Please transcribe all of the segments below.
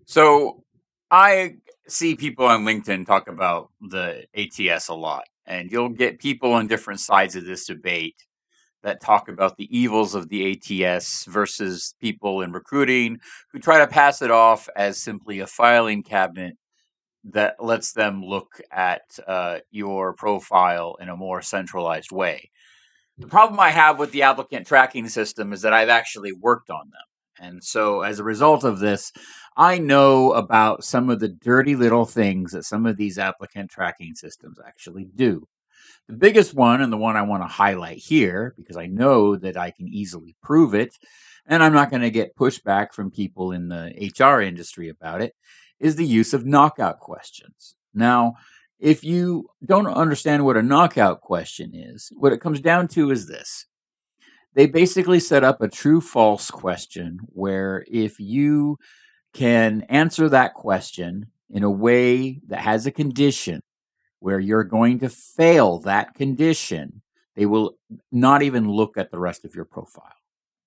So I see people on LinkedIn talk about the ATS a lot, and you'll get people on different sides of this debate that talk about the evils of the ATS versus people in recruiting who try to pass it off as simply a filing cabinet that lets them look at your profile in a more centralized way. The problem I have with the applicant tracking system is that I've actually worked on them. And so as a result of this, I know about some of the dirty little things that some of these applicant tracking systems actually do. The biggest one, and the one I want to highlight here, because I know that I can easily prove it, and I'm not going to get pushback from people in the HR industry about it, is the use of knockout questions. Now, if you don't understand what a knockout question is, what it comes down to is this. They basically set up a true false question where if you can answer that question in a way that has a condition where you're going to fail that condition, they will not even look at the rest of your profile.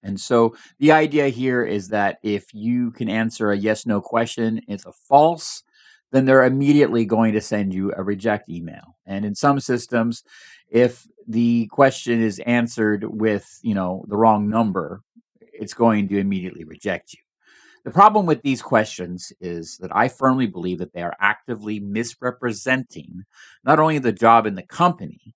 And so the idea here is that if you can answer a yes no question, it's a false, then they're immediately going to send you a reject email. And in some systems, if the question is answered with, the wrong number, it's going to immediately reject you. The problem with these questions is that I firmly believe that they are actively misrepresenting not only the job in the company,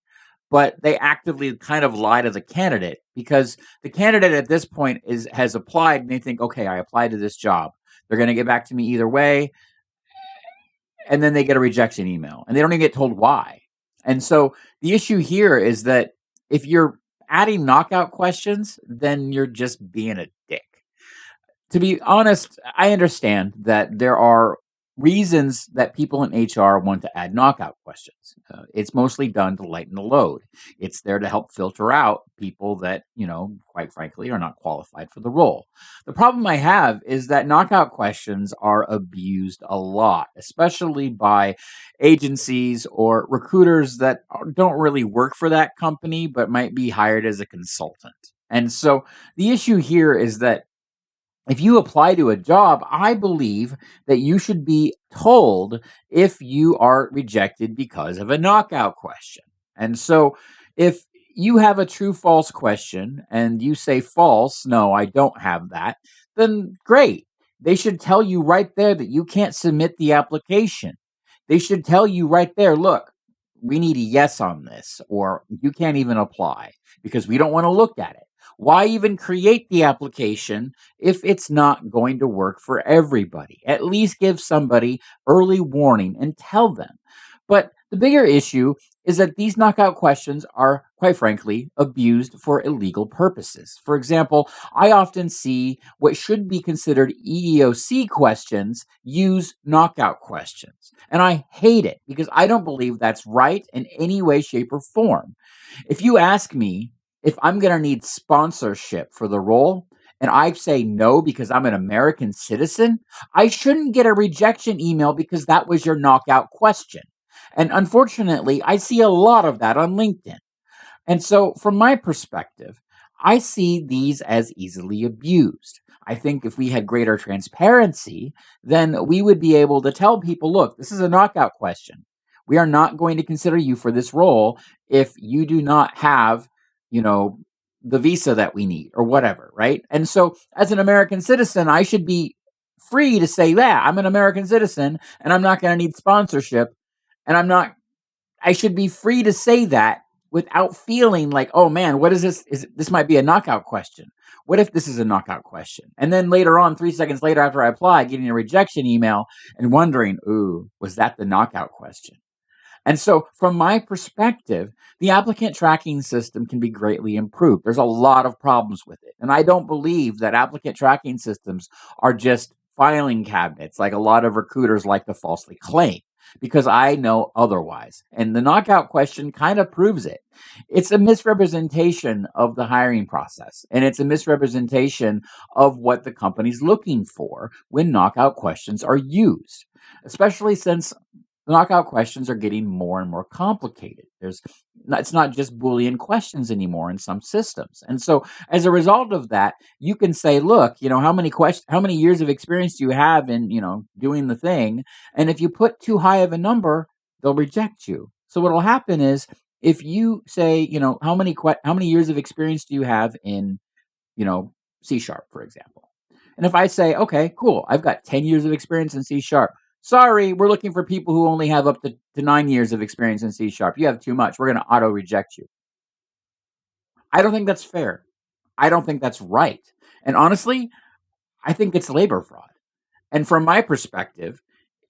but they actively kind of lie to the candidate because the candidate at this point has applied and they think, okay, I applied to this job. They're going to get back to me either way. And then they get a rejection email and they don't even get told why. And so the issue here is that if you're adding knockout questions, then you're just being a dick. To be honest, I understand that there are reasons that people in HR want to add knockout questions. It's mostly done to lighten the load. It's there to help filter out people that, quite frankly, are not qualified for the role. The problem I have is that knockout questions are abused a lot, especially by agencies or recruiters that don't really work for that company, but might be hired as a consultant. And so the issue here is that if you apply to a job, I believe that you should be told if you are rejected because of a knockout question. And so if you have a true false question and you say false, no, I don't have that, then great. They should tell you right there that you can't submit the application. They should tell you right there, look, we need a yes on this, or you can't even apply because we don't want to look at it. Why even create the application if it's not going to work for everybody? At least give somebody early warning and tell them. But the bigger issue is that these knockout questions are, quite frankly, abused for illegal purposes. For example, I often see what should be considered EEOC questions use knockout questions. And I hate it because I don't believe that's right in any way, shape, or form. If you ask me, if I'm going to need sponsorship for the role and I say no because I'm an American citizen, I shouldn't get a rejection email because that was your knockout question. And unfortunately, I see a lot of that on LinkedIn. And so, from my perspective, I see these as easily abused. I think if we had greater transparency, then we would be able to tell people, look, this is a knockout question. We are not going to consider you for this role if you do not have the visa that we need or whatever, right? And so as an American citizen, I should be free to say that I'm an American citizen and I'm not going to need sponsorship and I should be free to say that without feeling like, oh man, what is this? This might be a knockout question. What if this is a knockout question? And then later on, 3 seconds later after I apply, getting a rejection email and wondering, ooh, was that the knockout question? And so, from my perspective, the applicant tracking system can be greatly improved. There's a lot of problems with it. And I don't believe that applicant tracking systems are just filing cabinets like a lot of recruiters like to falsely claim, because I know otherwise. And the knockout question kind of proves it. It's a misrepresentation of the hiring process, and it's a misrepresentation of what the company's looking for when knockout questions are used, especially since the knockout questions are getting more and more complicated. There's It's not just Boolean questions anymore in some systems. And so as a result of that, you can say, look, how many years of experience do you have in, doing the thing? And if you put too high of a number, they'll reject you. So what'll happen is if you say, how many years of experience do you have in, C sharp, for example? And if I say, okay, cool, I've got 10 years of experience in C sharp. Sorry, we're looking for people who only have up to 9 years of experience in C sharp. You have too much. We're going to auto reject you. I don't think that's fair. I don't think that's right. And honestly, I think it's labor fraud. And from my perspective,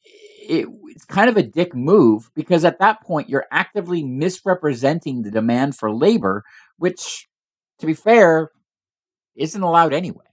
it's kind of a dick move because at that point, you're actively misrepresenting the demand for labor, which, to be fair, isn't allowed anyway.